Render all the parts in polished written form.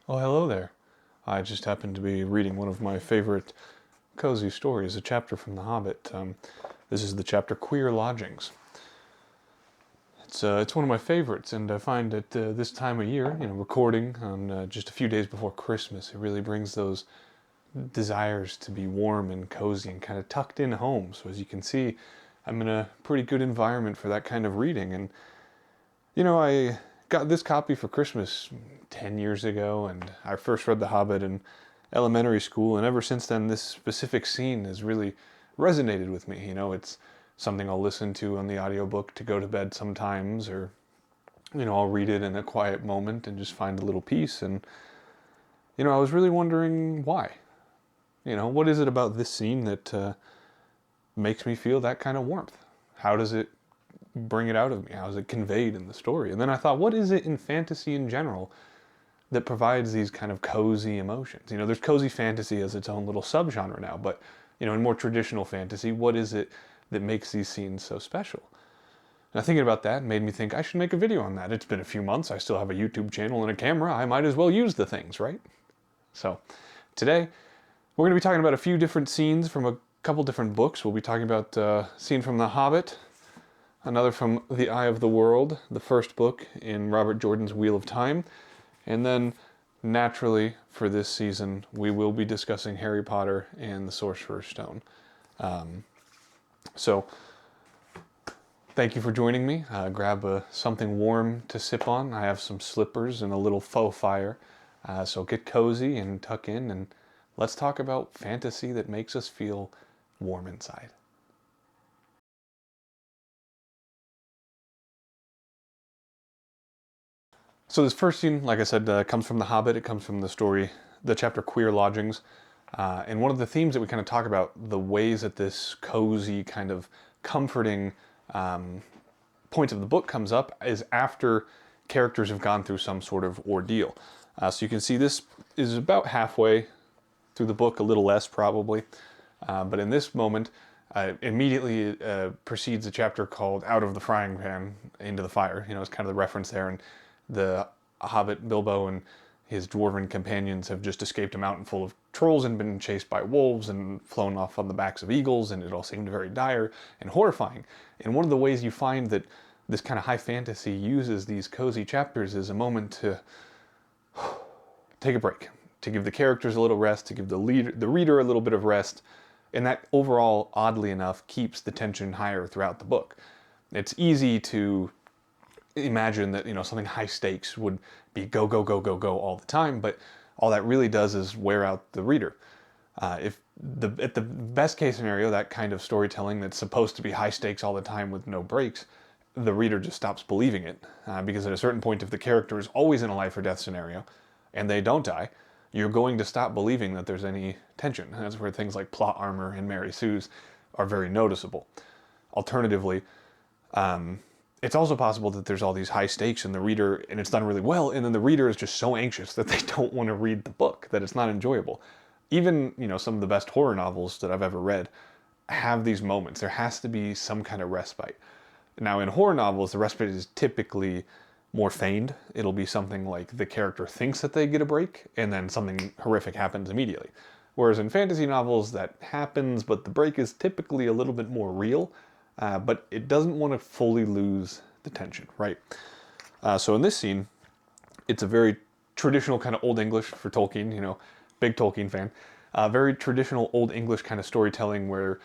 Oh, hello there. I just happened to be reading one of my favorite cozy stories, a chapter from The Hobbit. This is the chapter Queer Lodgings. It's one of my favorites, and I find that this time of year, recording on just a few days before Christmas, it really brings those desires to be warm and cozy and kind of tucked in home. So as you can see, I'm in a pretty good environment for that kind of reading. And I got this copy for Christmas 10 years ago, and I first read The Hobbit in elementary school, and ever since then, this specific scene has really resonated with me. It's something I'll listen to on the audiobook to go to bed sometimes, or, I'll read it in a quiet moment and just find a little peace. And, I was really wondering why. What is it about this scene that makes me feel that kind of warmth? How does it bring it out of me? How is it conveyed in the story? And then I thought, what is it in fantasy in general that provides these kind of cozy emotions? There's cozy fantasy as its own little subgenre now, but in more traditional fantasy, what is it that makes these scenes so special? Now, thinking about that made me think I should make a video on that. It's been a few months. I still have a YouTube channel and a camera. I might as well use the things, right? So today, we're going to be talking about a few different scenes from a couple different books. We'll be talking about a scene from The Hobbit, another from The Eye of the World, the first book in Robert Jordan's Wheel of Time, and then, naturally, for this season, we will be discussing Harry Potter and the Sorcerer's Stone. So, thank you for joining me. Grab something warm to sip on. I have some slippers and a little faux fire. So get cozy and tuck in, and let's talk about fantasy that makes us feel warm inside. So this first scene, like I said, comes from The Hobbit. It comes from the story, the chapter Queer Lodgings. And one of the themes that we kind of talk about, the ways that this cozy, kind of comforting point of the book comes up, is after characters have gone through some sort of ordeal. So you can see this is about halfway through the book, a little less probably. But in this moment, immediately precedes a chapter called Out of the Frying Pan into the Fire. It's kind of the reference there. And the Hobbit Bilbo and his dwarven companions have just escaped a mountain full of trolls and been chased by wolves and flown off on the backs of eagles, and it all seemed very dire and horrifying. And one of the ways you find that this kind of high fantasy uses these cozy chapters is a moment to take a break, to give the characters a little rest, to give the reader a little bit of rest, and that overall, oddly enough, keeps the tension higher throughout the book. It's easy to imagine that something high stakes would be go go go go go all the time, but all that really does is wear out the reader. If at the best case scenario, that kind of storytelling that's supposed to be high stakes all the time with no breaks, the reader just stops believing it, because at a certain point, if the character is always in a life or death scenario and they don't die, you're going to stop believing that there's any tension. And that's where things like plot armor and Mary Sue's are very noticeable. Alternatively, it's also possible that there's all these high stakes and the reader, and it's done really well, and then the reader is just so anxious that they don't want to read the book, that it's not enjoyable. Even, some of the best horror novels that I've ever read have these moments. There has to be some kind of respite. Now, in horror novels, the respite is typically more feigned. It'll be something like the character thinks that they get a break, and then something horrific happens immediately. Whereas in fantasy novels, that happens, but the break is typically a little bit more real. But it doesn't want to fully lose the tension, right? So in this scene, it's a very traditional kind of Old English for Tolkien, big Tolkien fan. Very traditional Old English kind of storytelling where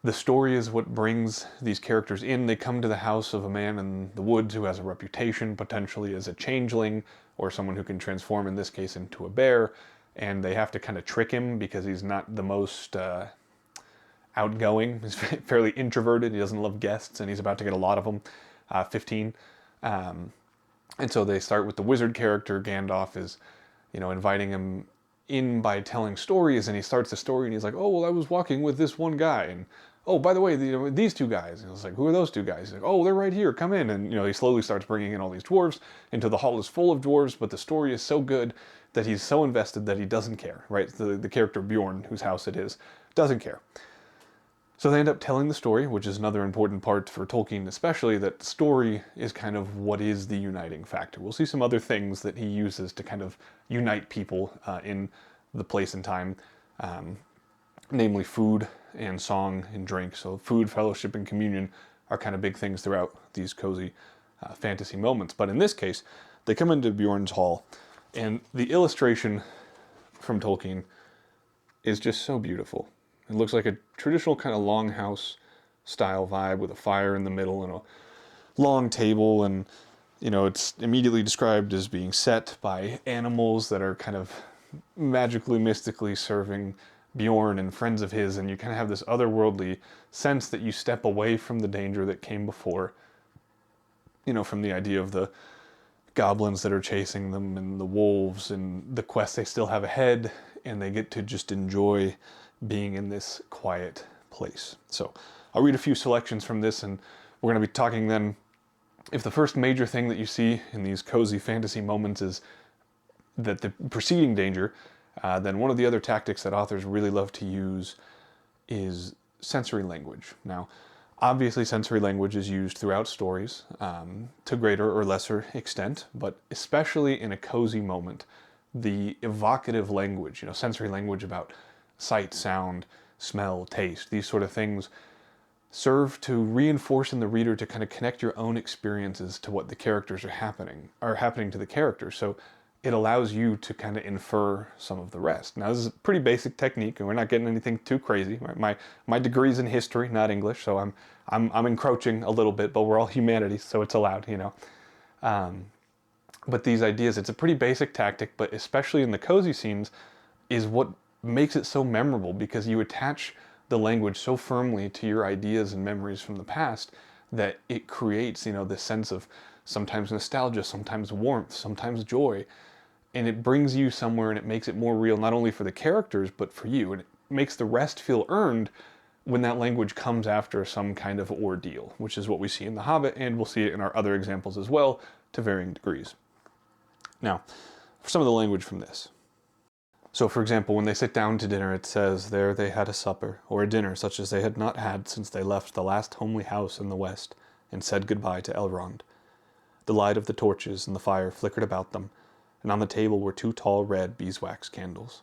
the story is what brings these characters in. They come to the house of a man in the woods who has a reputation potentially as a changeling or someone who can transform, in this case, into a bear. And they have to kind of trick him because he's not the most outgoing. He's fairly introverted. He doesn't love guests, and he's about to get a lot of them. 15. And so they start with the wizard character. Gandalf is, inviting him in by telling stories, and he starts the story, and he's like, "Oh, well, I was walking with this one guy, and oh, by the way, these two guys." And I was like, "Who are those two guys?" He's like, "Oh, they're right here. Come in." And he slowly starts bringing in all these dwarves until the hall is full of dwarves. But the story is so good that he's so invested that he doesn't care. Right? The character Bjorn, whose house it is, doesn't care. So they end up telling the story, which is another important part for Tolkien, especially that story is kind of what is the uniting factor. We'll see some other things that he uses to kind of unite people in the place and time, namely food and song and drink. So food, fellowship, and communion are kind of big things throughout these cozy fantasy moments. But in this case, they come into Bjorn's hall, and the illustration from Tolkien is just so beautiful. It looks like a traditional kind of longhouse style vibe with a fire in the middle and a long table, and it's immediately described as being set by animals that are kind of magically, mystically serving Bjorn and friends of his, and you kind of have this otherworldly sense that you step away from the danger that came before, from the idea of the goblins that are chasing them and the wolves and the quest they still have ahead, and they get to just enjoy being in this quiet place. So I'll read a few selections from this, and we're going to be talking then, if the first major thing that you see in these cozy fantasy moments is that the preceding danger, then one of the other tactics that authors really love to use is sensory language. Now, obviously sensory language is used throughout stories to greater or lesser extent, but especially in a cozy moment, the evocative language, sensory language about sight, sound, smell, taste, these sort of things serve to reinforce in the reader to kind of connect your own experiences to what the characters are happening to the characters. So it allows you to kind of infer some of the rest. Now, this is a pretty basic technique, and we're not getting anything too crazy. My degree's in history, not English, so I'm encroaching a little bit, but we're all humanities, so it's allowed, But these ideas, it's a pretty basic tactic, but especially in the cozy scenes, is what makes it so memorable, because you attach the language so firmly to your ideas and memories from the past that it creates, this sense of sometimes nostalgia, sometimes warmth, sometimes joy, and it brings you somewhere, and it makes it more real, not only for the characters, but for you, and it makes the rest feel earned when that language comes after some kind of ordeal, which is what we see in The Hobbit, and we'll see it in our other examples as well, to varying degrees. Now, for some of the language from this. So, for example, when they sit down to dinner, it says, "There they had a supper, or a dinner such as they had not had since they left the last homely house in the west, and said goodbye to Elrond. The light of the torches and the fire flickered about them, and on the table were 2 tall red beeswax candles.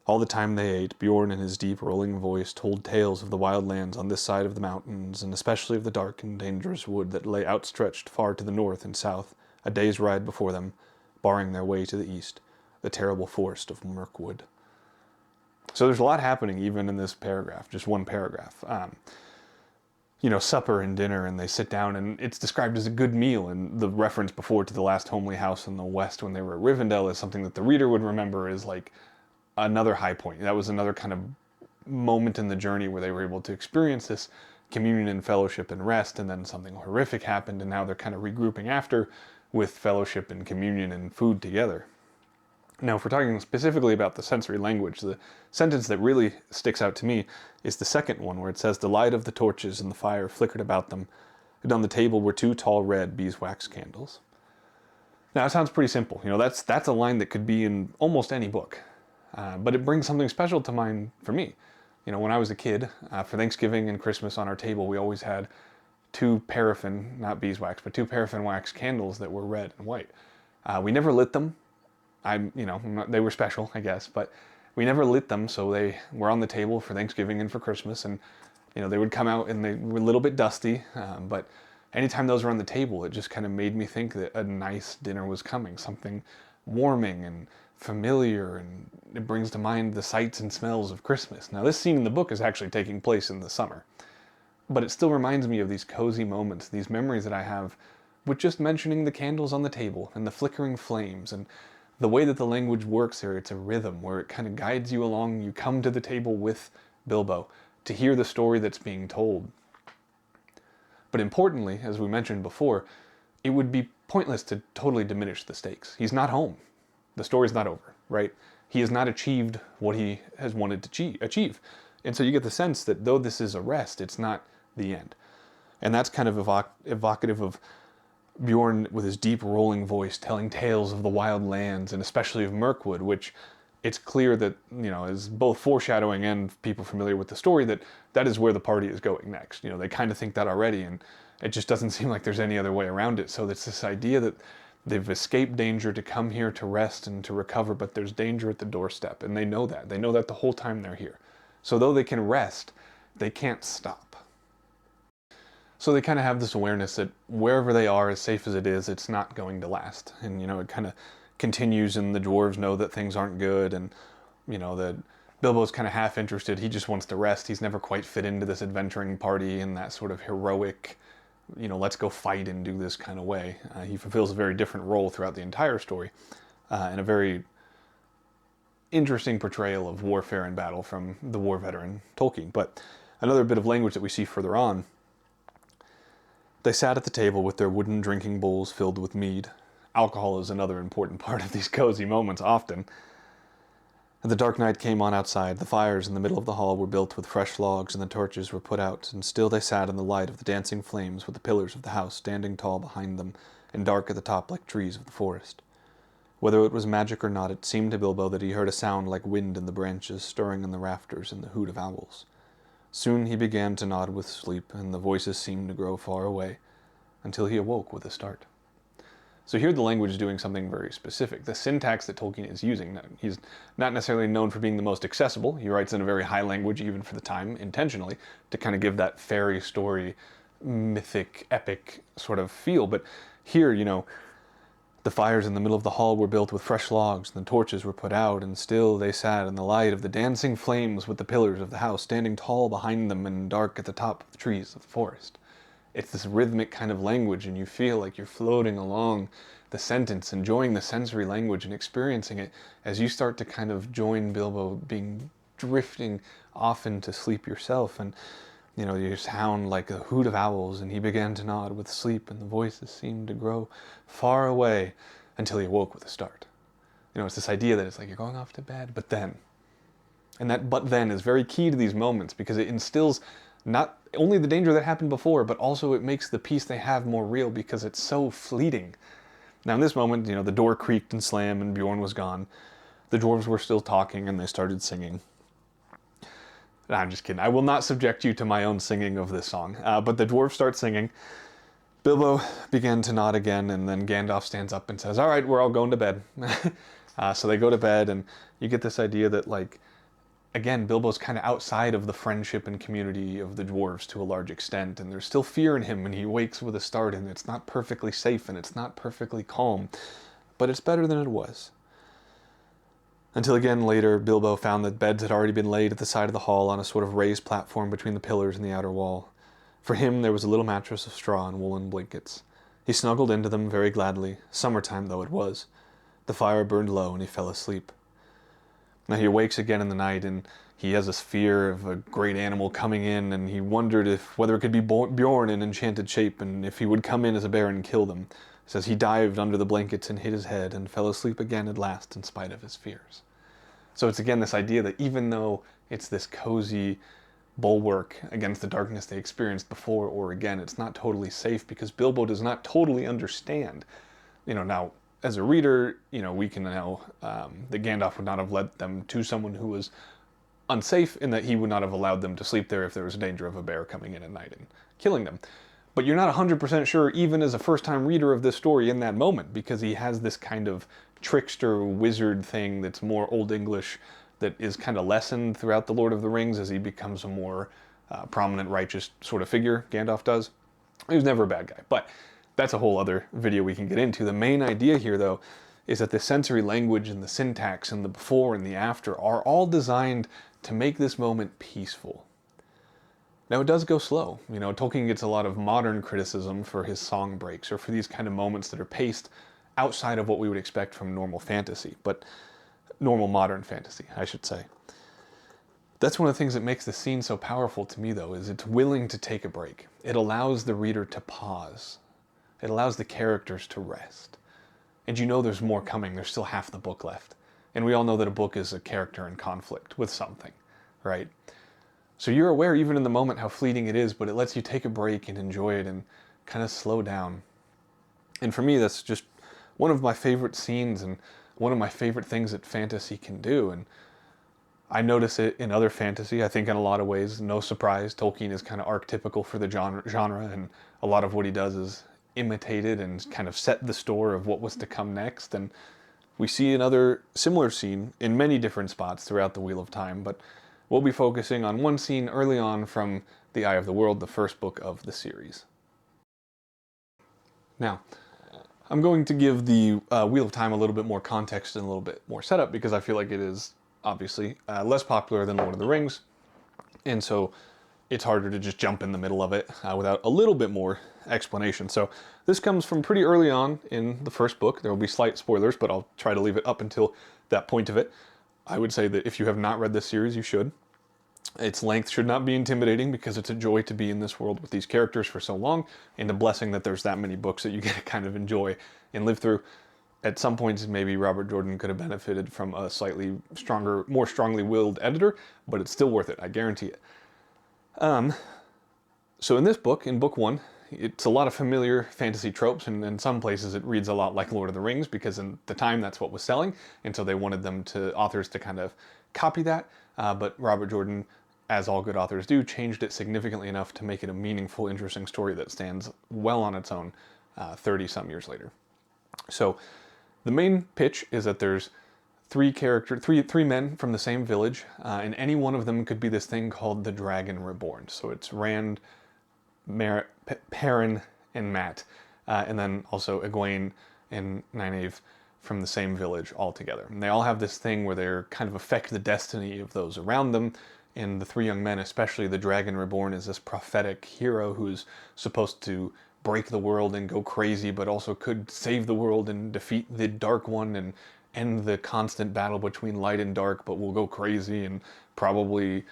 All the time they ate, Bjorn in his deep rolling voice told tales of the wild lands on this side of the mountains, and especially of the dark and dangerous wood that lay outstretched far to the north and south, a day's ride before them, barring their way to the east, the terrible forest of Mirkwood." So there's a lot happening even in this paragraph, just one paragraph. Supper and dinner, and they sit down, and it's described as a good meal, and the reference before to the last homely house in the west when they were at Rivendell is something that the reader would remember as like another high point. That was another kind of moment in the journey where they were able to experience this communion and fellowship and rest, and then something horrific happened, and now they're kind of regrouping after with fellowship and communion and food together. Now, if we're talking specifically about the sensory language, the sentence that really sticks out to me is the second one, where it says, "The light of the torches and the fire flickered about them, and on the table were 2 tall red beeswax candles." Now, it sounds pretty simple. That's a line that could be in almost any book, but it brings something special to mind for me. When I was a kid, for Thanksgiving and Christmas on our table, we always had 2 paraffin, not beeswax, but 2 paraffin wax candles that were red and white. We never lit them. They were special, I guess, but we never lit them, so they were on the table for Thanksgiving and for Christmas, and they would come out and they were a little bit dusty, but anytime those were on the table, it just kind of made me think that a nice dinner was coming, something warming and familiar, and it brings to mind the sights and smells of Christmas. Now, this scene in the book is actually taking place in the summer, but it still reminds me of these cozy moments, these memories that I have with just mentioning the candles on the table and the flickering flames, and the way that the language works here. It's a rhythm where it kind of guides you along. You come to the table with Bilbo to hear the story that's being told. But importantly, as we mentioned before, it would be pointless to totally diminish the stakes. He's not home. The story's not over, right? He has not achieved what he has wanted to achieve. And so you get the sense that though this is a rest, it's not the end. And that's kind of evocative of Bjorn with his deep rolling voice telling tales of the wild lands, and especially of Mirkwood, which it's clear that, as both foreshadowing and people familiar with the story, that that is where the party is going next. They kind of think that already, and it just doesn't seem like there's any other way around it. So it's this idea that they've escaped danger to come here to rest and to recover, but there's danger at the doorstep, and they know that. They know that the whole time they're here. So though they can rest, they can't stop. So they kind of have this awareness that wherever they are, as safe as it is, it's not going to last. And, it kind of continues, and the dwarves know that things aren't good, and, that Bilbo's kind of half interested. He just wants to rest. He's never quite fit into this adventuring party in that sort of heroic, let's go fight and do this kind of way. He fulfills a very different role throughout the entire story, and a very interesting portrayal of warfare and battle from the war veteran Tolkien. But another bit of language that we see further on: they sat at the table with their wooden drinking bowls filled with mead. Alcohol is another important part of these cozy moments often. The dark night came on outside. The fires in the middle of the hall were built with fresh logs, and the torches were put out, and still they sat in the light of the dancing flames, with the pillars of the house standing tall behind them, and dark at the top like trees of the forest. Whether it was magic or not, it seemed to Bilbo that he heard a sound like wind in the branches, stirring in the rafters, and the hoot of owls. Soon he began to nod with sleep, and the voices seemed to grow far away, until he awoke with a start. So here the language is doing something very specific. The syntax that Tolkien is using, he's not necessarily known for being the most accessible. He writes in a very high language, even for the time, intentionally, to kind of give that fairy story, mythic, epic sort of feel. But here, the fires in the middle of the hall were built with fresh logs, and the torches were put out, and still they sat in the light of the dancing flames, with the pillars of the house standing tall behind them, and dark at the top of the trees of the forest. It's this rhythmic kind of language, and you feel like you're floating along the sentence, enjoying the sensory language and experiencing it as you start to kind of join Bilbo, drifting off into sleep yourself. And you sound like a hoot of owls, and he began to nod with sleep, and the voices seemed to grow far away, until he awoke with a start. It's this idea that it's like you're going off to bed, but then. And that "but then" is very key to these moments, because it instills not only the danger that happened before, but also it makes the peace they have more real, because it's so fleeting. Now in this moment, the door creaked and slammed, and Bjorn was gone. The dwarves were still talking, and they started singing. No, I'm just kidding. I will not subject you to my own singing of this song. But the dwarves start singing. Bilbo began to nod again, and then Gandalf stands up and says, "All right, we're all going to bed." So they go to bed, and you get this idea that, again, Bilbo's kind of outside of the friendship and community of the dwarves to a large extent, and there's still fear in him when he wakes with a start, and it's not perfectly safe, and it's not perfectly calm, but it's better than it was. Until again later, Bilbo found that beds had already been laid at the side of the hall on a sort of raised platform between the pillars and the outer wall. For him, there was a little mattress of straw and woolen blankets. He snuggled into them very gladly, summertime though it was. The fire burned low, and he fell asleep. Now he awakes again in the night, and he has this fear of a great animal coming in, and he wondered whether it could be Bjorn in enchanted shape, and if he would come in as a bear and kill them. Says he dived under the blankets and hid his head, and fell asleep again at last in spite of his fears. So it's again this idea that even though it's this cozy bulwark against the darkness they experienced before or again, it's not totally safe, because Bilbo does not totally understand. Now, as a reader, we can know that Gandalf would not have led them to someone who was unsafe, in that he would not have allowed them to sleep there if there was a danger of a bear coming in at night and killing them. But you're not 100% sure, even as a first-time reader of this story in that moment, because he has this kind of trickster wizard thing that's more Old English, that is kind of lessened throughout the Lord of the Rings as he becomes a more prominent, righteous sort of figure, Gandalf does. He was never a bad guy, but that's a whole other video we can get into. The main idea here, though, is that the sensory language and the syntax and the before and the after are all designed to make this moment peaceful. Now, it does go slow. Tolkien gets a lot of modern criticism for his song breaks, or for these kind of moments that are paced outside of what we would expect from normal fantasy, but normal modern fantasy, I should say. That's one of the things that makes the scene so powerful to me, though, is it's willing to take a break. It allows the reader to pause. It allows the characters to rest. And there's more coming. There's still half the book left. And we all know that a book is a character in conflict with something, right? So you're aware, even in the moment, how fleeting it is, but it lets you take a break and enjoy it and kind of slow down. And for me, that's just one of my favorite scenes, and one of my favorite things that fantasy can do. And I notice it in other fantasy. I think in a lot of ways, no surprise, Tolkien is kind of archetypical for the genre, and a lot of what he does is imitated and kind of set the store of what was to come next. And we see another similar scene in many different spots throughout the Wheel of Time, but we'll be focusing on one scene early on from The Eye of the World, the first book of the series. Now, I'm going to give the Wheel of Time a little bit more context and a little bit more setup because I feel like it is obviously less popular than Lord of the Rings, and so it's harder to just jump in the middle of it without a little bit more explanation. So this comes from pretty early on in the first book. There will be slight spoilers, but I'll try to leave it up until that point of it. I would say that if you have not read this series, you should. Its length should not be intimidating because it's a joy to be in this world with these characters for so long, and a blessing that there's that many books that you get to kind of enjoy and live through. At some points, maybe Robert Jordan could have benefited from a slightly stronger, more strongly willed editor, but it's still worth it, I guarantee it. So in this book, in book one, it's a lot of familiar fantasy tropes, and in some places it reads a lot like Lord of the Rings because in the time that's what was selling, and so they wanted authors to kind of copy that, but Robert Jordan, as all good authors do, changed it significantly enough to make it a meaningful, interesting story that stands well on its own 30-some years later. So the main pitch is that there's three men from the same village, and any one of them could be this thing called the Dragon Reborn. So it's Rand, Perrin, and Matt, and then also Egwene and Nynaeve from the same village all together. And they all have this thing where they kind of affect the destiny of those around them. And the three young men, especially the Dragon Reborn, is this prophetic hero who's supposed to break the world and go crazy, but also could save the world and defeat the Dark One and end the constant battle between light and dark, but will go crazy and probably,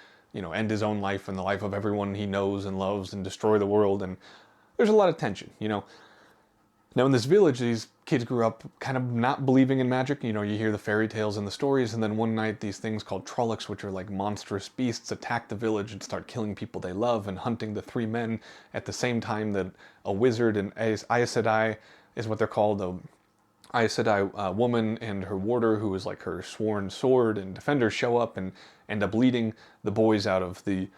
end his own life and the life of everyone he knows and loves and destroy the world. And there's a lot of tension, Now in this village, these kids grew up kind of not believing in magic. You hear the fairy tales and the stories, and then one night these things called Trollocs, which are like monstrous beasts, attack the village and start killing people they love and hunting the three men at the same time that a wizard, and Aes Sedai is what they're called, the Aes Sedai woman and her warder, who is like her sworn sword and defender, show up and end up leading the boys out of the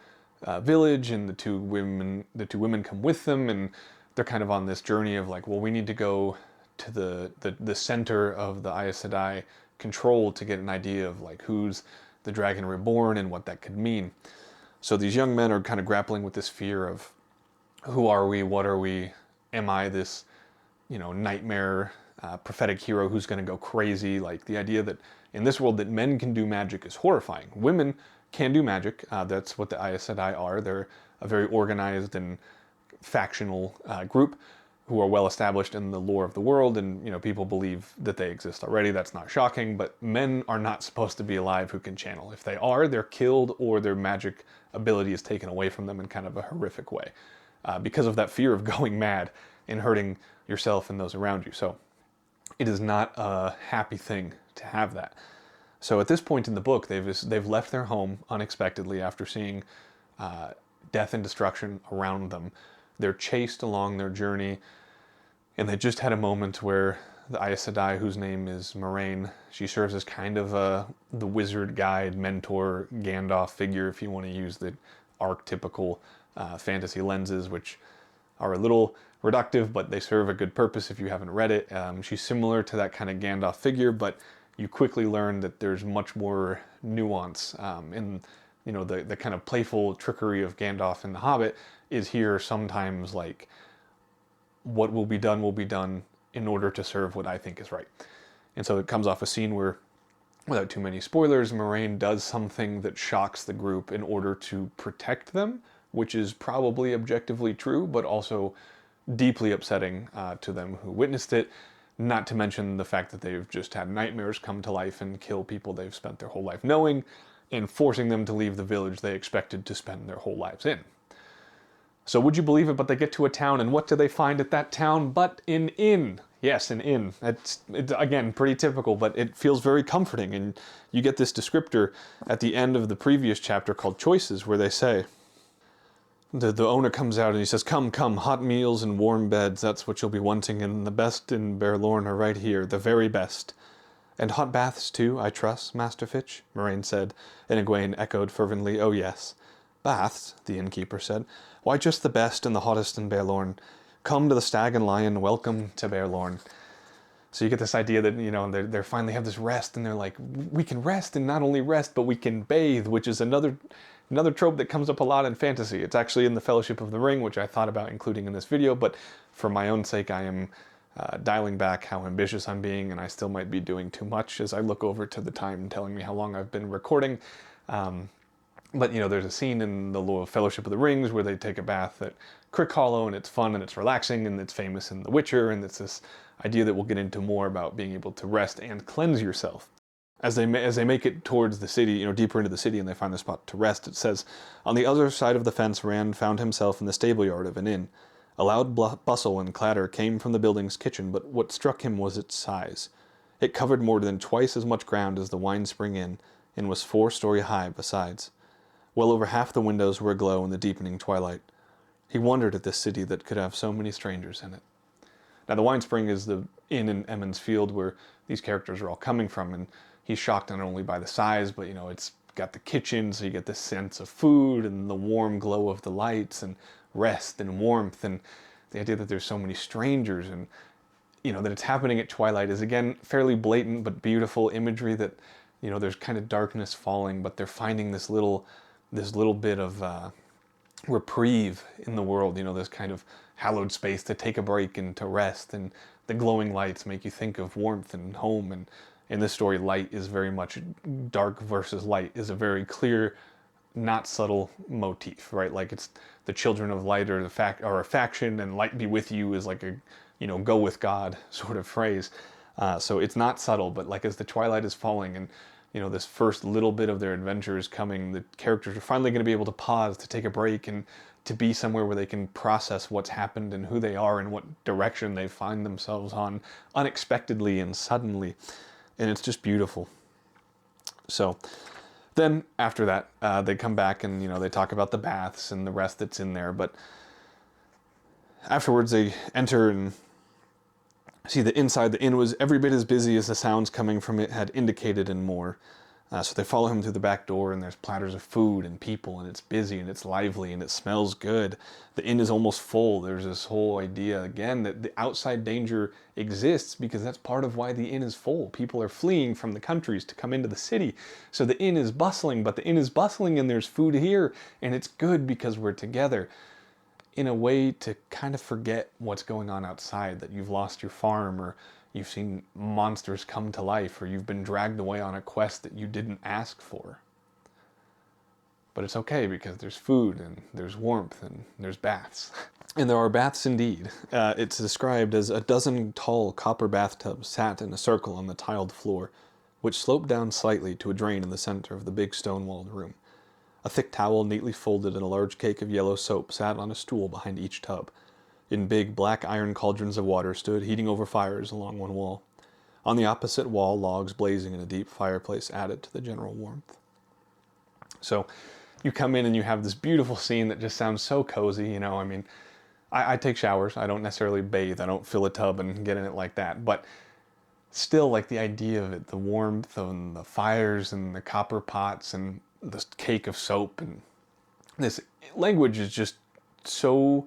village, and the two women come with them, and they're kind of on this journey of like, well, we need to go to the center of the Aes Sedai control to get an idea of like who's the Dragon Reborn and what that could mean. So these young men are kind of grappling with this fear of who are we, what are we, am I this, nightmare prophetic hero who's going to go crazy? Like the idea that in this world that men can do magic is horrifying. Women can do magic. That's what the Aes Sedai are. They're a very organized and factional group who are well established in the lore of the world, and people believe that they exist already. That's not shocking, but men are not supposed to be alive who can channel. If they are, they're killed or their magic ability is taken away from them in kind of a horrific way because of that fear of going mad and hurting yourself and those around you. So it is not a happy thing to have that. So at this point in the book, they've left their home unexpectedly after seeing death and destruction around them. They're chased along their journey, and they just had a moment where the Aes Sedai, whose name is Moraine, she serves as kind of the wizard guide, mentor, Gandalf figure, if you want to use the archetypical fantasy lenses, which are a little reductive, but they serve a good purpose if you haven't read it. She's similar to that kind of Gandalf figure, but you quickly learn that there's much more nuance in the kind of playful trickery of Gandalf in The Hobbit is here sometimes like what will be done in order to serve what I think is right. And so it comes off a scene where, without too many spoilers, Moraine does something that shocks the group in order to protect them, which is probably objectively true, but also deeply upsetting to them who witnessed it, not to mention the fact that they've just had nightmares come to life and kill people they've spent their whole life knowing, and forcing them to leave the village they expected to spend their whole lives in. So would you believe it, but they get to a town, and what do they find at that town but an inn? Yes, an inn. It's again, pretty typical, but it feels very comforting, and you get this descriptor at the end of the previous chapter called Choices, where they say, the owner comes out and he says, come, hot meals and warm beds, that's what you'll be wanting, and the best in Baerlorn are right here, the very best. "And hot baths too, I trust, Master Fitch?" Moraine said, and Egwene echoed fervently, "Oh yes." "Baths?" the innkeeper said. "Why, just the best and the hottest in Baerlorn. Come to the Stag and Lion, welcome to Baerlorn." So you get this idea that, they finally have this rest, and they're like, we can rest, and not only rest, but we can bathe, which is another trope that comes up a lot in fantasy. It's actually in the Fellowship of the Ring, which I thought about including in this video, but for my own sake, I am dialing back how ambitious I'm being, and I still might be doing too much as I look over to the time telling me how long I've been recording. But, there's a scene in the Fellowship of the Rings where they take a bath at Crick Hollow, and it's fun and it's relaxing, and it's famous in The Witcher, and it's this idea that we'll get into more about being able to rest and cleanse yourself. As they make it towards the city, deeper into the city, and they find a spot to rest, it says, "On the other side of the fence, Rand found himself in the stable yard of an inn. A loud bustle and clatter came from the building's kitchen, but what struck him was its size. It covered more than twice as much ground as the Wine Spring Inn, and was 4-story high besides. Well over half the windows were aglow in the deepening twilight. He wondered at this city that could have so many strangers in it." Now, the Wine Spring is the inn in Emond's Field where these characters are all coming from, and he's shocked not only by the size, but, it's got the kitchen, so you get this sense of food and the warm glow of the lights and rest and warmth, and the idea that there's so many strangers and, that it's happening at twilight is, again, fairly blatant but beautiful imagery that, there's kind of darkness falling, but they're finding this little bit of reprieve in the world, this kind of hallowed space to take a break and to rest, and the glowing lights make you think of warmth and home. And in this story, light is very much, dark versus light is a very clear, not subtle motif, right? Like, it's the children of light are a faction, and light be with you is like a, go with God sort of phrase. So it's not subtle, but like as the twilight is falling and, this first little bit of their adventure is coming, the characters are finally going to be able to pause, to take a break, and to be somewhere where they can process what's happened and who they are and what direction they find themselves on unexpectedly and suddenly. And it's just beautiful. So then after that, they come back and, they talk about the baths and the rest that's in there. But afterwards they enter and see that inside the inn was every bit as busy as the sounds coming from it had indicated, and more. So they follow him through the back door, and there's platters of food and people, and it's busy and it's lively and it smells good. The inn is almost full. There's this whole idea, again, that the outside danger exists because that's part of why the inn is full. People are fleeing from the countries to come into the city. So the inn is bustling, but the inn is bustling and there's food here, and it's good because we're together. In a way to kind of forget what's going on outside, that you've lost your farm, or you've seen monsters come to life, or you've been dragged away on a quest that you didn't ask for. But it's okay because there's food and there's warmth and there's baths. And there are baths indeed. It's described as a dozen tall copper bathtubs sat in a circle on the tiled floor, which sloped down slightly to a drain in the center of the big stone-walled room. A thick towel neatly folded in a large cake of yellow soap sat on a stool behind each tub. In big black iron cauldrons of water stood heating over fires along one wall. On the opposite wall, logs blazing in a deep fireplace added to the general warmth. So you come in and you have this beautiful scene that just sounds so cozy, I take showers. I don't necessarily bathe. I don't fill a tub and get in it like that. But still, like, the idea of it, the warmth and the fires and the copper pots and this cake of soap, and this language is just so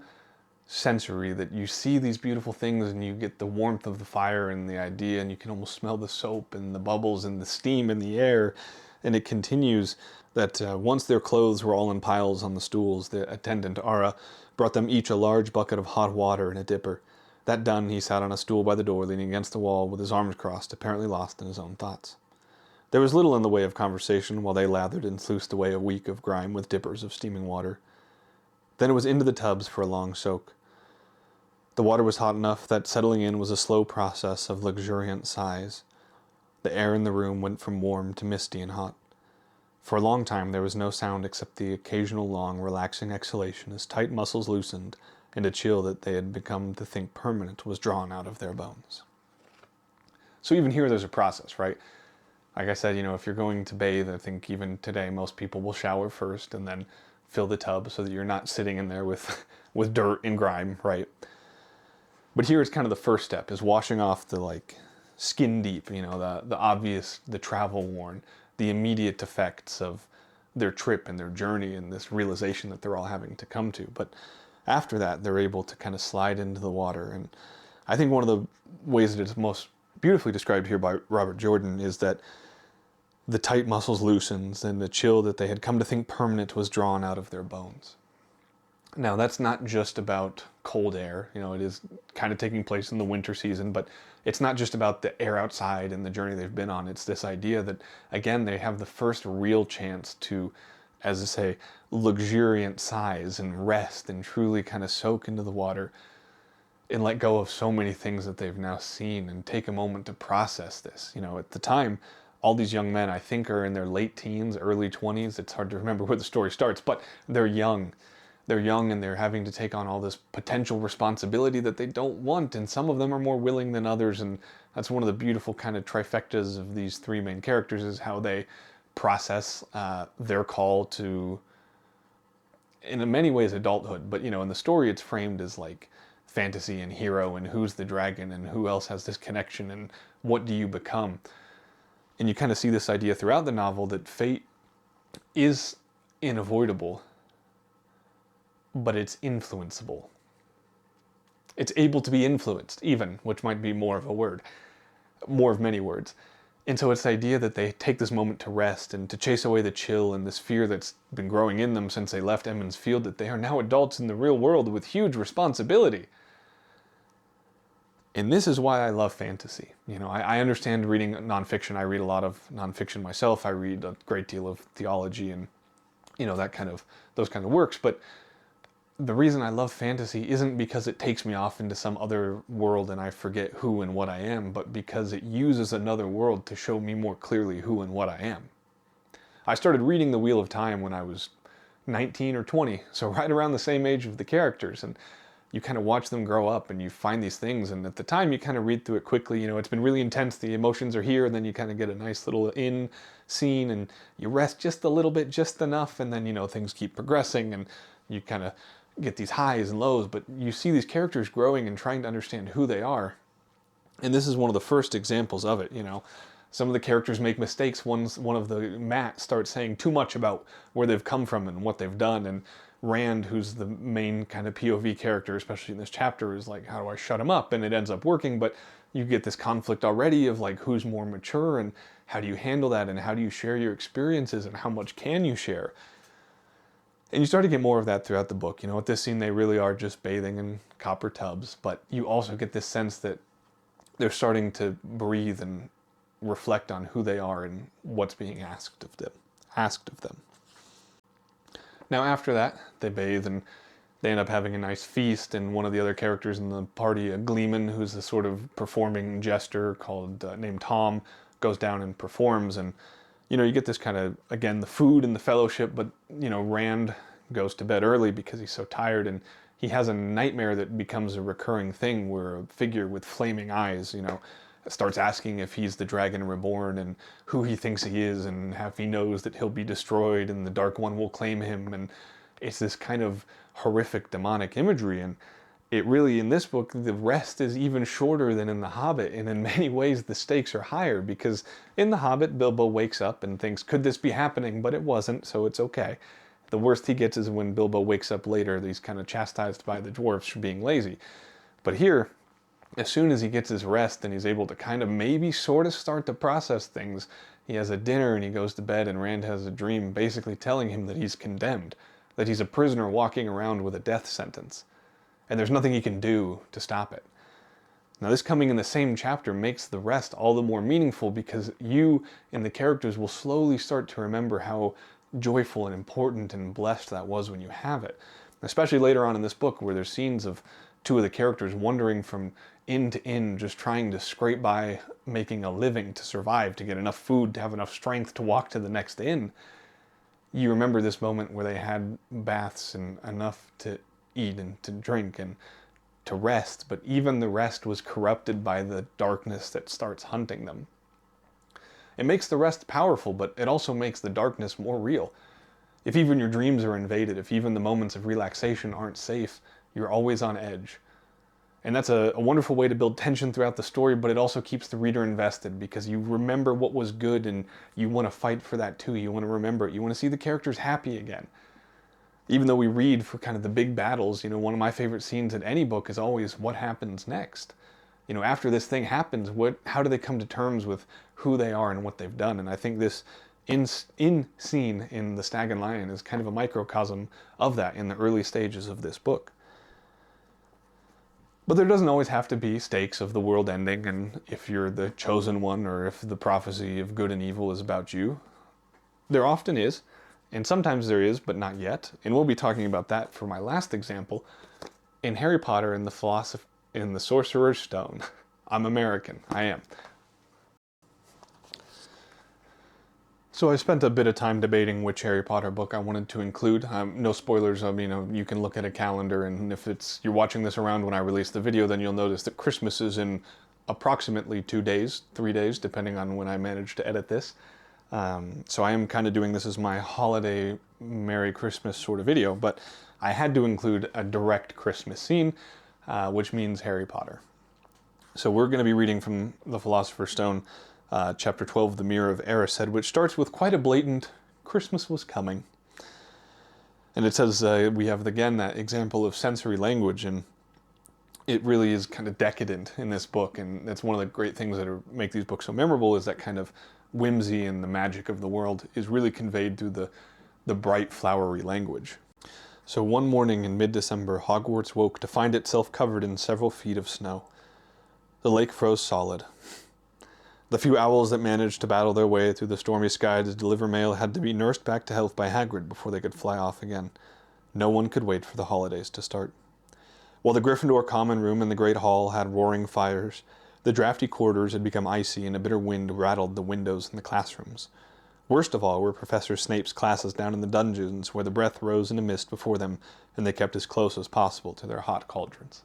sensory that you see these beautiful things and you get the warmth of the fire and the idea, and you can almost smell the soap and the bubbles and the steam in the air. And it continues that once their clothes were all in piles on the stools, the attendant Ara brought them each a large bucket of hot water and a dipper. That done, he sat on a stool by the door, leaning against the wall with his arms crossed, apparently lost in his own thoughts. There was little in the way of conversation while they lathered and sluiced away a week of grime with dippers of steaming water. Then it was into the tubs for a long soak. The water was hot enough that settling in was a slow process of luxuriant sighs. The air in the room went from warm to misty and hot. For a long time there was no sound except the occasional long, relaxing exhalation as tight muscles loosened and a chill that they had become to think permanent was drawn out of their bones. So even here there's a process, right? Like I said, if you're going to bathe, I think even today most people will shower first and then fill the tub so that you're not sitting in there with dirt and grime, right? But here it's kind of the first step, is washing off the skin deep, the obvious, the travel worn, the immediate effects of their trip and their journey and this realization that they're all having to come to. But after that, they're able to kind of slide into the water. And I think one of the ways that it's most beautifully described here by Robert Jordan is that the tight muscles loosens and the chill that they had come to think permanent was drawn out of their bones. Now, that's not just about cold air. It is kind of taking place in the winter season, but it's not just about the air outside and the journey they've been on. It's this idea that, again, they have the first real chance to, as I say, luxuriant sighs and rest and truly kind of soak into the water and let go of so many things that they've now seen and take a moment to process this. At the time, all these young men, I think, are in their late teens, early 20s. It's hard to remember where the story starts, but they're young. They're young and they're having to take on all this potential responsibility that they don't want, and some of them are more willing than others, and that's one of the beautiful kind of trifectas of these three main characters, is how they process their call to, in many ways, adulthood. But in the story it's framed as like fantasy and hero and who's the dragon and who else has this connection and what do you become. And you kind of see this idea throughout the novel that fate is unavoidable, but it's influenceable. It's able to be influenced, even, which might be more of a word, more of many words. And so it's the idea that they take this moment to rest and to chase away the chill and this fear that's been growing in them since they left Emmons Field, that they are now adults in the real world with huge responsibility. And this is why I love fantasy. I understand reading nonfiction. I read a lot of nonfiction myself. I read a great deal of theology and, those kind of works. But the reason I love fantasy isn't because it takes me off into some other world and I forget who and what I am, but because it uses another world to show me more clearly who and what I am. I started reading The Wheel of Time when I was 19 or 20, so right around the same age of the characters, and you kind of watch them grow up and you find these things, and at the time you kind of read through it quickly. It's been really intense, the emotions are here, and then you kind of get a nice little in scene and you rest just a little bit, just enough, and then things keep progressing and you kind of get these highs and lows, but you see these characters growing and trying to understand who they are. And this is one of the first examples of it. Some of the characters make mistakes. One of the Matt starts saying too much about where they've come from and what they've done, and Rand, who's the main kind of POV character, especially in this chapter, is like, how do I shut him up? And it ends up working, but you get this conflict already of like, who's more mature and how do you handle that, and how do you share your experiences, and how much can you share? And you start to get more of that throughout the book. At this scene, they really are just bathing in copper tubs, but you also get this sense that they're starting to breathe and reflect on who they are and what's being asked of them. Now, after that, they bathe and they end up having a nice feast, and one of the other characters in the party, a gleeman who's a sort of performing jester named Tom, goes down and performs, and you get this kind of, again, the food and the fellowship, but, Rand goes to bed early because he's so tired, and he has a nightmare that becomes a recurring thing where a figure with flaming eyes, starts asking if he's the dragon reborn and who he thinks he is, and if he knows that he'll be destroyed and the Dark One will claim him, and it's this kind of horrific demonic imagery. And it really, in this book, the rest is even shorter than in The Hobbit, and in many ways the stakes are higher, because in The Hobbit, Bilbo wakes up and thinks, could this be happening? But it wasn't, so it's okay. The worst he gets is when Bilbo wakes up later. He's kind of chastised by the dwarves for being lazy. But here, as soon as he gets his rest and he's able to kind of maybe sort of start to process things, he has a dinner and he goes to bed, and Rand has a dream basically telling him that he's condemned, that he's a prisoner walking around with a death sentence. And there's nothing he can do to stop it. Now, this coming in the same chapter makes the rest all the more meaningful, because you and the characters will slowly start to remember how joyful and important and blessed that was when you have it. Especially later on in this book, where there's scenes of two of the characters wandering from inn to inn, just trying to scrape by, making a living to survive, to get enough food, to have enough strength to walk to the next inn. You remember this moment where they had baths and enough to eat and to drink and to rest, but even the rest was corrupted by the darkness that starts hunting them. It makes the rest powerful, but it also makes the darkness more real. If even your dreams are invaded, if even the moments of relaxation aren't safe, you're always on edge. And that's a wonderful way to build tension throughout the story, but it also keeps the reader invested because you remember what was good and you want to fight for that too. You want to remember it. You want to see the characters happy again. Even though we read for kind of the big battles, one of my favorite scenes in any book is always what happens next. After this thing happens, how do they come to terms with who they are and what they've done? And I think this in scene in The Stag and Lion is kind of a microcosm of that in the early stages of this book. But there doesn't always have to be stakes of the world ending, and if you're the chosen one, or if the prophecy of good and evil is about you. There often is, and sometimes there is, but not yet. And we'll be talking about that for my last example in Harry Potter and the Sorcerer's Stone. I'm American, I am. So I spent a bit of time debating which Harry Potter book I wanted to include. No spoilers, you can look at a calendar, and if you're watching this around when I release the video, then you'll notice that Christmas is in approximately 2 days, 3 days, depending on when I manage to edit this. So I am kind of doing this as my holiday Merry Christmas sort of video, but I had to include a direct Christmas scene, which means Harry Potter. So we're going to be reading from The Philosopher's Stone, chapter 12, The Mirror of Erised, which starts with quite a blatant Christmas was coming. And it says we have again that example of sensory language, and it really is kind of decadent in this book, and that's one of the great things that make these books so memorable, is that kind of whimsy and the magic of the world is really conveyed through the bright flowery language. So one morning in mid-December, Hogwarts woke to find itself covered in several feet of snow. The lake froze solid. The few owls that managed to battle their way through the stormy sky to deliver mail had to be nursed back to health by Hagrid before they could fly off again. No one could wait for the holidays to start. While the Gryffindor common room and the Great Hall had roaring fires, the drafty corridors had become icy and a bitter wind rattled the windows in the classrooms. Worst of all were Professor Snape's classes down in the dungeons, where the breath rose in a mist before them, and they kept as close as possible to their hot cauldrons.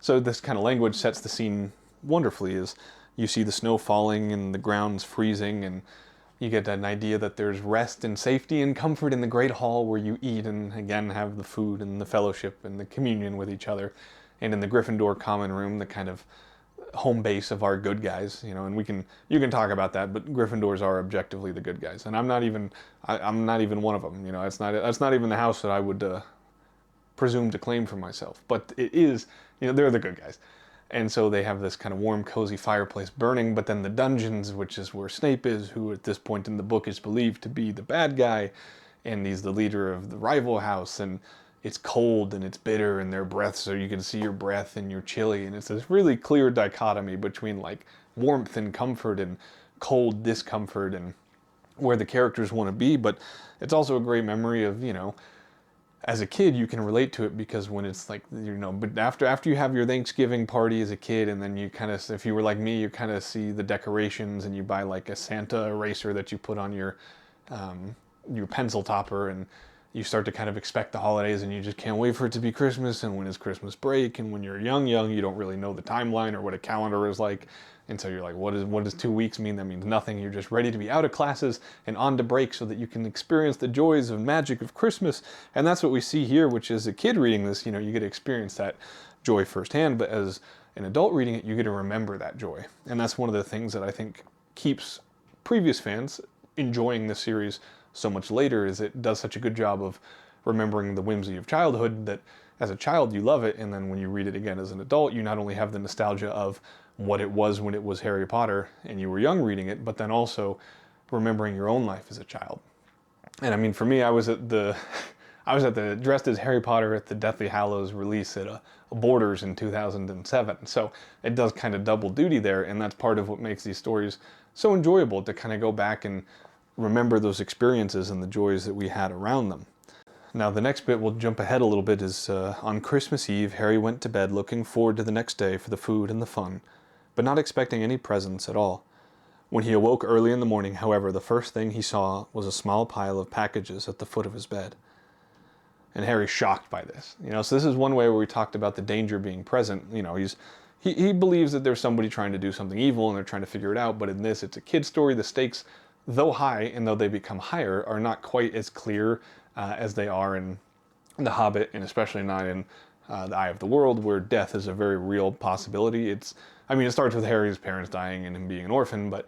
So this kind of language sets the scene wonderfully, as you see the snow falling and the ground's freezing, and you get an idea that there's rest and safety and comfort in the Great Hall, where you eat and again have the food and the fellowship and the communion with each other. And in the Gryffindor common room, the kind of home base of our good guys, and you can talk about that, but Gryffindors are objectively the good guys, and I'm not even one of them. That's not even the house that I would presume to claim for myself, but it is, they're the good guys. And so they have this kind of warm, cozy fireplace burning, but then the dungeons, which is where Snape is, who at this point in the book is believed to be the bad guy, and he's the leader of the rival house, and it's cold and it's bitter and their breath, so you can see your breath and you're chilly, and it's this really clear dichotomy between like warmth and comfort and cold discomfort and where the characters want to be. But it's also a great memory of, as a kid you can relate to it, because when it's like, but after you have your Thanksgiving party as a kid, and then you kind of, if you were like me, you kind of see the decorations and you buy like a Santa eraser that you put on your pencil topper, and you start to kind of expect the holidays, and you just can't wait for it to be Christmas, and when is Christmas break, and when you're young, you don't really know the timeline or what a calendar is like, and so you're like, what does 2 weeks mean? That means nothing. You're just ready to be out of classes and on to break so that you can experience the joys and magic of Christmas. And that's what we see here, which is a kid reading this, you get to experience that joy firsthand, but as an adult reading it, you get to remember that joy. And that's one of the things that I think keeps previous fans enjoying this series so much later, is it does such a good job of remembering the whimsy of childhood, that as a child you love it, and then when you read it again as an adult, you not only have the nostalgia of what it was when it was Harry Potter and you were young reading it, but then also remembering your own life as a child. And I mean, for me, I was dressed as Harry Potter at the Deathly Hallows release at a Borders in 2007. So it does kind of double duty there, and that's part of what makes these stories so enjoyable, to kind of go back and remember those experiences and the joys that we had around them. Now the next bit, we'll jump ahead a little bit, is on Christmas Eve, Harry went to bed looking forward to the next day for the food and the fun, but not expecting any presents at all. When he awoke early in the morning, however, the first thing he saw was a small pile of packages at the foot of his bed. And Harry's shocked by this. So this is one way where we talked about the danger being present. He believes that there's somebody trying to do something evil and they're trying to figure it out, but in this, it's a kid's story. The stakes, though high and though they become higher, are not quite as clear as they are in The Hobbit, and especially not in the Eye of the World, where death is a very real possibility. I mean, it starts with Harry's parents dying and him being an orphan, but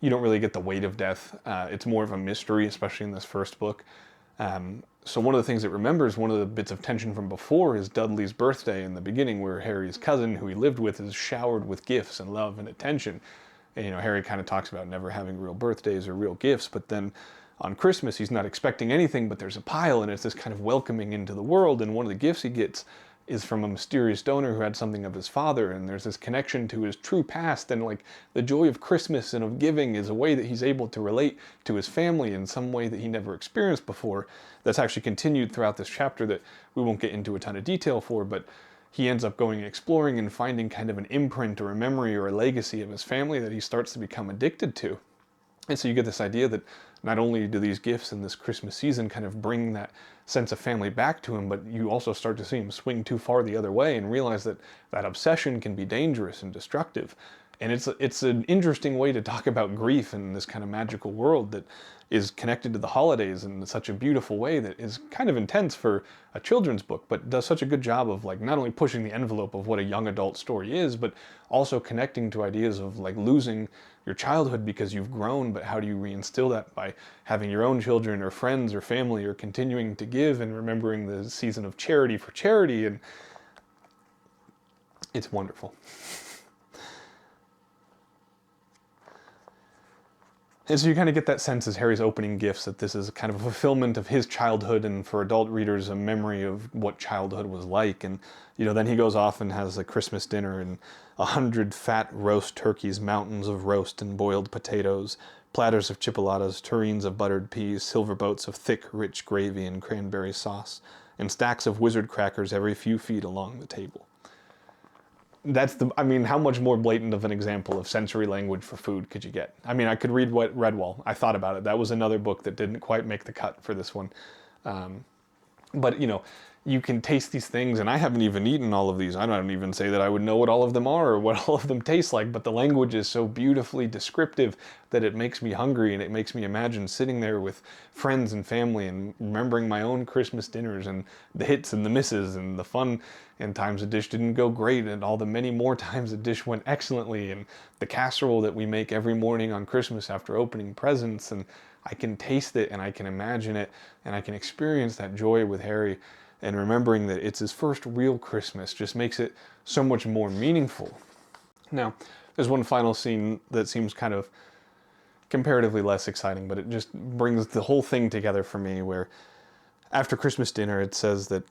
you don't really get the weight of death. It's more of a mystery, especially in this first book. So one of the things it remembers, one of the bits of tension from before, is Dudley's birthday in the beginning, where Harry's cousin, who he lived with, is showered with gifts and love and attention. And, Harry kind of talks about never having real birthdays or real gifts, but then on Christmas, he's not expecting anything, but there's a pile, and it's this kind of welcoming into the world, and one of the gifts he gets is from a mysterious donor who had something of his father, and there's this connection to his true past, and like the joy of Christmas and of giving is a way that he's able to relate to his family in some way that he never experienced before. That's actually continued throughout this chapter that we won't get into a ton of detail for, but he ends up going exploring and finding kind of an imprint or a memory or a legacy of his family that he starts to become addicted to. And so you get this idea that not only do these gifts in this Christmas season kind of bring that sense of family back to him, but you also start to see him swing too far the other way and realize that that obsession can be dangerous and destructive. And it's an interesting way to talk about grief in this kind of magical world that is connected to the holidays in such a beautiful way that is kind of intense for a children's book, but does such a good job of like not only pushing the envelope of what a young adult story is, but also connecting to ideas of like losing your childhood because you've grown, but how do you reinstill that by having your own children or friends or family, or continuing to give and remembering the season of charity for charity. And it's wonderful. And so you kind of get that sense as Harry's opening gifts that this is kind of a fulfillment of his childhood, and for adult readers, a memory of what childhood was like. And, then he goes off and has a Christmas dinner, and 100 fat roast turkeys, mountains of roast and boiled potatoes, platters of chipolatas, tureens of buttered peas, silver boats of thick, rich gravy and cranberry sauce, and stacks of wizard crackers every few feet along the table. How much more blatant of an example of sensory language for food could you get? I mean, I could read Redwall. I thought about it. That was another book that didn't quite make the cut for this one. But, you can taste these things, and I haven't even eaten all of these. I don't even say that I would know what all of them are or what all of them taste like, but the language is so beautifully descriptive that it makes me hungry, and it makes me imagine sitting there with friends and family and remembering my own Christmas dinners and the hits and the misses and the fun and times a dish didn't go great and all the many more times a dish went excellently, and the casserole that we make every morning on Christmas after opening presents. And I can taste it and I can imagine it and I can experience that joy with Harry. And remembering that it's his first real Christmas just makes it so much more meaningful. Now, there's one final scene that seems kind of comparatively less exciting, but it just brings the whole thing together for me, where after Christmas dinner, it says that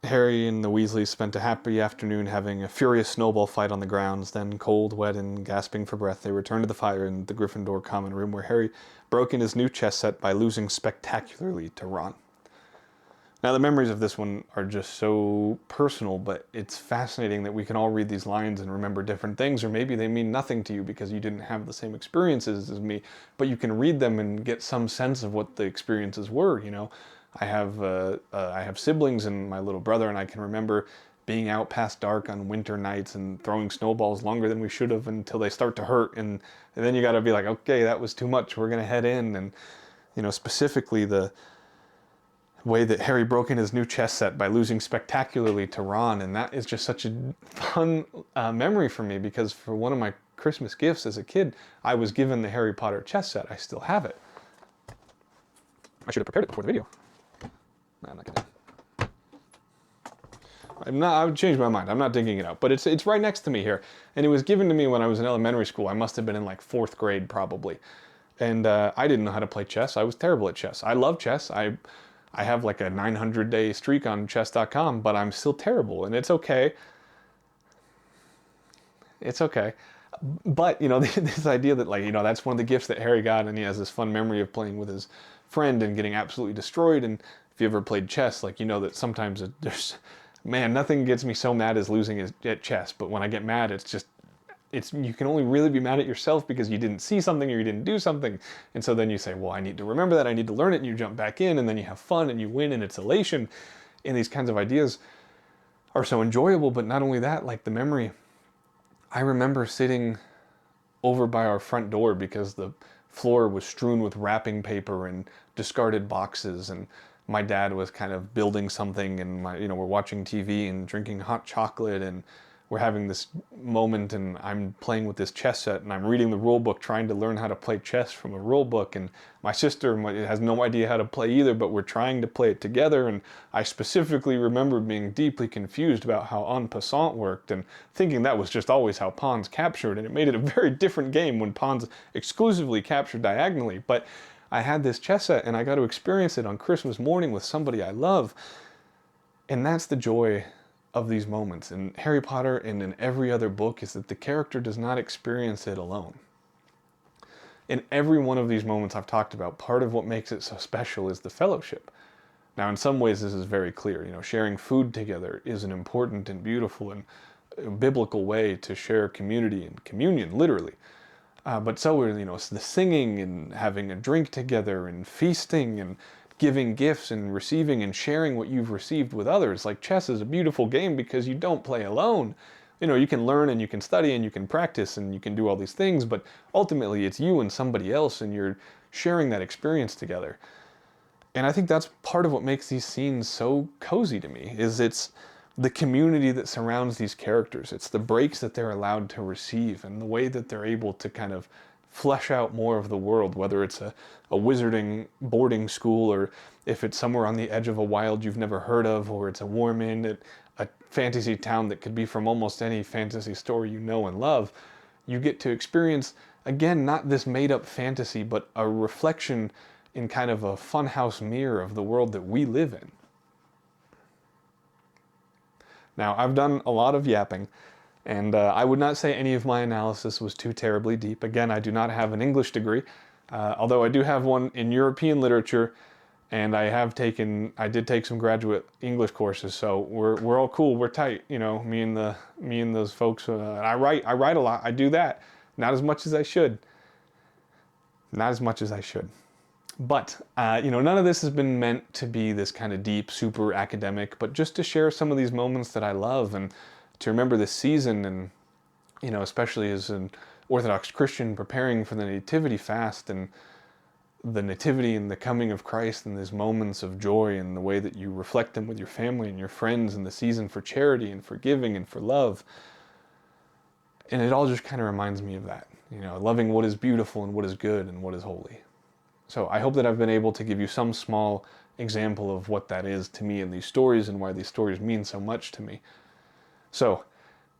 Harry and the Weasleys spent a happy afternoon having a furious snowball fight on the grounds. Then, cold, wet, and gasping for breath, they returned to the fire in the Gryffindor common room, where Harry broke in his new chess set by losing spectacularly to Ron. Now, the memories of this one are just so personal, but it's fascinating that we can all read these lines and remember different things, or maybe they mean nothing to you because you didn't have the same experiences as me, but you can read them and get some sense of what the experiences were. I have siblings and my little brother, and I can remember being out past dark on winter nights and throwing snowballs longer than we should have until they start to hurt, and then you got to be like, okay, that was too much, we're gonna head in. And specifically the way that Harry broke in his new chess set by losing spectacularly to Ron, and that is just such a fun memory for me, because for one of my Christmas gifts as a kid, I was given the Harry Potter chess set. I still have it. I should have prepared it before the video. No, I'm not gonna. I would change my mind. I'm not digging it out, but it's right next to me here, and it was given to me when I was in elementary school. I must have been in like 4th grade probably, and I didn't know how to play chess. I was terrible at chess. I love chess. I have like a 900-day streak on chess.com, but I'm still terrible, and it's okay. It's okay. But, this idea that that's one of the gifts that Harry got, and he has this fun memory of playing with his friend and getting absolutely destroyed. And if you ever played chess, that sometimes nothing gets me so mad as losing at chess. But when I get mad, you can only really be mad at yourself because you didn't see something or you didn't do something. And so then you say, well, I need to remember that, I need to learn it, and you jump back in, and then you have fun and you win, and it's elation. And these kinds of ideas are so enjoyable. But not only that, like the memory, I remember sitting over by our front door because the floor was strewn with wrapping paper and discarded boxes, and my dad was kind of building something, and we're watching TV and drinking hot chocolate, and we're having this moment, and I'm playing with this chess set, and I'm reading the rule book, trying to learn how to play chess from a rule book, and my sister has no idea how to play either, but we're trying to play it together. And I specifically remember being deeply confused about how en passant worked, and thinking that was just always how pawns captured, and it made it a very different game when pawns exclusively captured diagonally. But I had this chess set, and I got to experience it on Christmas morning with somebody I love, and that's the joy of these moments in Harry Potter and in every other book, is that the character does not experience it alone. In every one of these moments I've talked about, part of what makes it so special is the fellowship. Now, in some ways this is very clear. Sharing food together is an important and beautiful and biblical way to share community and communion, literally. But so are, the singing and having a drink together and feasting and giving gifts and receiving and sharing what you've received with others. Like, chess is a beautiful game because you don't play alone. You can learn and you can study and you can practice and you can do all these things, but ultimately it's you and somebody else, and you're sharing that experience together. And I think that's part of what makes these scenes so cozy to me, is it's the community that surrounds these characters. It's the breaks that they're allowed to receive, and the way that they're able to kind of flesh out more of the world, whether it's a wizarding boarding school, or if it's somewhere on the edge of a wild you've never heard of, or it's a warm inn at a fantasy town that could be from almost any fantasy story you know and love. You get to experience, again, not this made-up fantasy, but a reflection in kind of a funhouse mirror of the world that we live in. Now, I've done a lot of yapping, and I would not say any of my analysis was too terribly deep. Again, I do not have an English degree, although I do have one in European literature, and I did take some graduate English courses, so we're all cool, we're tight, me and those folks. I write a lot, I do that, not as much as I should. But, none of this has been meant to be this kind of deep, super academic, but just to share some of these moments that I love, and to remember this season, and, especially as an Orthodox Christian preparing for the Nativity fast, and the Nativity and the coming of Christ, and these moments of joy, and the way that you reflect them with your family and your friends, and the season for charity and for giving and for love. And it all just kind of reminds me of that, loving what is beautiful and what is good and what is holy. So I hope that I've been able to give you some small example of what that is to me in these stories, and why these stories mean so much to me. So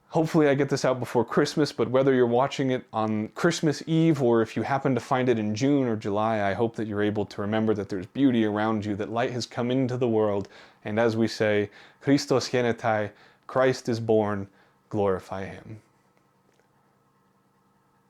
hopefully I get this out before Christmas, but whether you're watching it on Christmas Eve, or if you happen to find it in June or July, I hope that you're able to remember that there's beauty around you, that light has come into the world, and as we say, Christos genetai, Christ is born, glorify him.